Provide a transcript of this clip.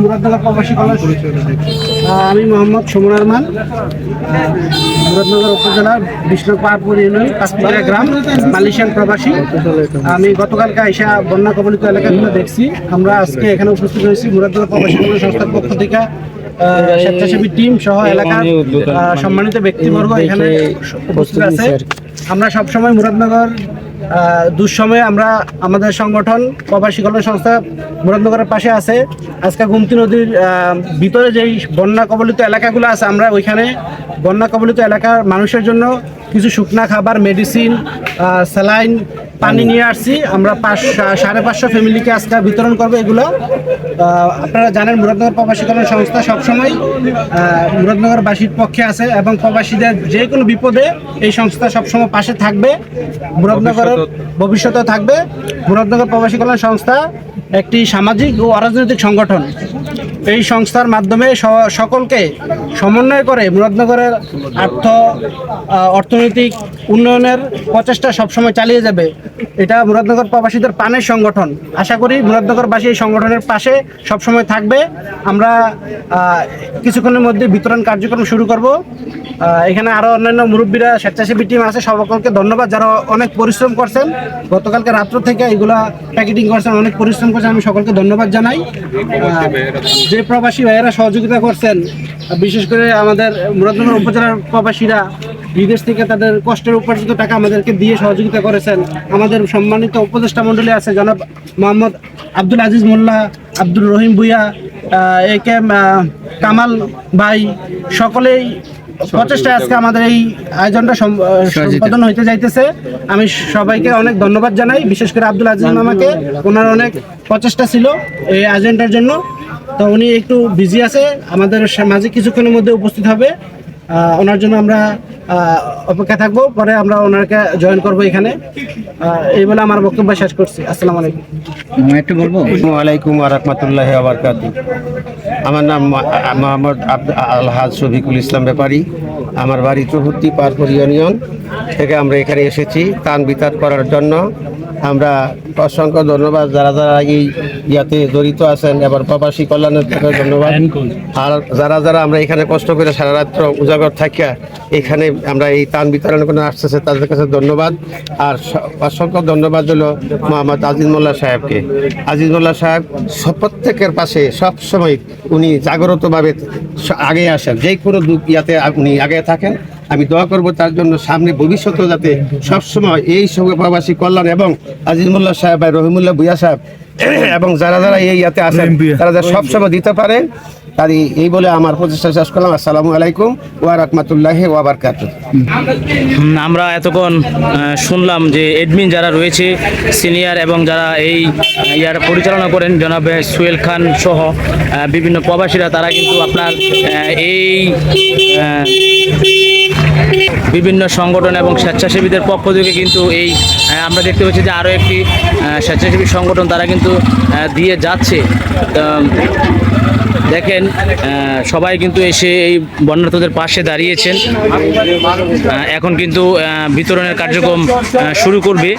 মুরাদনগর প্রবাসী কল্যাণ। আমি মোহাম্মদ সুমন আরমান, মুরাদনগর উপজেলার বিষ্ণুপাড়পুর ইউনিয়ন কাশ্মীরা গ্রাম, মালয়েশিয়ান প্রবাসী। আমি গতকালকে আইসা বন্যা কবলিত এলাকাগুলো দেখছি। আমরা আজকে এখানে উপস্থিত হয়েছি মুরাদনগর প্রবাসী কল্যাণ সংস্থার পক্ষ থেকে স্বেচ্ছাসেবী টিম সহ এলাকার সম্মানিত ব্যক্তিবর্গ এখানে উপস্থিত আছে। আমরা সবসময় মুরাদনগর দুঃসময়ে আমরা আমাদের সংগঠন প্রবাসী কল্যাণ সংস্থা মুরাদনগরের পাশে আছে। আজকে গোমতী নদীর ভিতরে যেই বন্যা কবলিত এলাকাগুলো আছে, আমরা ওইখানে বন্যা কবলিত এলাকার মানুষের জন্য কিছু শুকনা খাবার, মেডিসিন, স্যালাইন, পানি নিয়ে আসছি। আমরা 550 ফ্যামিলিকে আজকে বিতরণ করবো এগুলো। আপনারা জানেন মুরাদনগর প্রবাসী কল্যাণ সংস্থা সবসময় মুরাদনগরবাসীর পক্ষে আছে এবং প্রবাসীদের যে কোনো বিপদে এই সংস্থা সবসময় পাশে থাকবে, মুরাদনগরের ভবিষ্যতেও থাকবে। মুরাদনগর প্রবাসী কল্যাণ সংস্থা একটি সামাজিক ও অরাজনৈতিক সংগঠন। এই সংস্থার মাধ্যমে সকলকে সমন্বয় করে মুরাদনগরের অর্থনৈতিক উন্নয়নের প্রচেষ্টা সবসময় চালিয়ে যাবে। এটা মুরাদনগর প্রবাসীদের প্রাণের সংগঠন। আশা করি মুরাদনগরবাসী এই সংগঠনের পাশে সবসময় থাকবে। আমরা কিছুক্ষণের মধ্যে বিতরণ কার্যক্রম শুরু করব। এখানে আরও অন্যান্য মুরব্বীরা, স্বেচ্ছাসেবী টিম আছে, সকলকে ধন্যবাদ যারা অনেক পরিশ্রম করছেন। গতকালকে রাত্র থেকে এগুলা প্যাকেটিং করছেন, অনেক পরিশ্রম করছেন। আমি সকলকে ধন্যবাদ জানাই। যে প্রবাসী ভাইয়েরা সহযোগিতা করছেন, বিশেষ করে আমাদের মুরাদনগর উপজেলার প্রবাসীরা বিদেশ থেকে তাদের কষ্টের উপার্জিত টাকা আমাদেরকে দিয়ে সহযোগিতা করেছেন। আমাদের সম্মানিত উপদেষ্টা মণ্ডলী আছে, জনাব মোহাম্মদ আব্দুল আজিজ মোল্লা, আব্দুল রহিম ভুইয়া, একে কামাল ভাই, সকলেই প্রচেষ্টা আজকে আমাদের এই আয়োজনটা সম্পাদন হইতে যাইতেছে। আমি সবাইকে অনেক ধন্যবাদ জানাই, বিশেষ করে আব্দুল আজিজ মামাকে। ওনার অনেক প্রচেষ্টা ছিল এই আয়োজনটার জন্য। তো উনি একটু বিজি আছে, আমাদের মাঝে কিছুক্ষণের মধ্যে উপস্থিত হবে। ওনার জন্য আমরা অপেক্ষা থাকবো, পরে আমরা ওনাকে জয়েন করবো এখানে। এই বলে আমার বক্তব্য শেষ করছি। আসসালামু আলাইকুম। একটু বলবো। ওয়ালাইকুম ওয়া রাহমাতুল্লাহি ওয়া বারাকাতুহু। আমার নাম মোহাম্মদ আলহাজ শফিকুল ইসলাম ব্যাপারী। আমার বাড়ি চৌহদ্দি পারপুর ইউনিয়ন থেকে আমরা এখানে এসেছি ত্রাণ বিতরণ করার জন্য। আমরা অসংখ্য ধন্যবাদ যারা যারা এই ইয়াতে জড়িত আছেন, এবার প্রবাসী কল্যাণের থেকে ধন্যবাদ। আর যারা আমরা এখানে কষ্ট করে সারা রাত্র উজাগর থাকিয়া এখানে আমরা এই ত্রাণ বিতরণ করে আসতেছে, তাদের কাছে ধন্যবাদ। আর অসংখ্য ধন্যবাদ হলো মোহাম্মদ আজিজ মোল্লা সাহেবকে। আজিজ মোল্লা সাহেব প্রত্যেকের পাশে সবসময় উনি জাগ্রতভাবে আগে আসেন, যে কোনো ইয়াতে উনি আগে থাকেন। আমি দোয়া করবো তার জন্য সামনে ভবিষ্যতেও যাতে সবসময় এই সঙ্গে প্রবাসী কল্যাণ এবং আজিজ মোল্লা সাহেব, রহিমুল্লাহ ভুইয়া সাহেব এবং যারা যারা এই ইয়াতে আসেন তারা যা সবসময় দিতে পারে। তাই এই বলে আমার প্রচেষ্টা শেষ করলাম। আসসালামু আলাইকুম ওয়া রাহমাতুল্লাহি ওয়া বারাকাতুহু। আমরা এতক্ষণ শুনলাম যে এডমিন যারা রয়েছে সিনিয়র এবং যারা এই ইয়ার পরিচালনা করেন জনাব সোহেল খান সহ বিভিন্ন প্রবাসীরা, তারা কিন্তু আপনার এই বিভিন্ন সংগঠন এবং স্বেচ্ছাসেবীদের পক্ষ থেকে কিন্তু এই আমরা দেখতে পাচ্ছি যে আরও একটি স্বেচ্ছাসেবী সংগঠন তারা কিন্তু দিয়ে যাচ্ছে। দেখেন সবাই কিন্তু এসে এই বন্যার্তদের পাশে দাঁড়িয়েছেন। এখন কিন্তু বিতরণের কার্যক্রম শুরু করবে।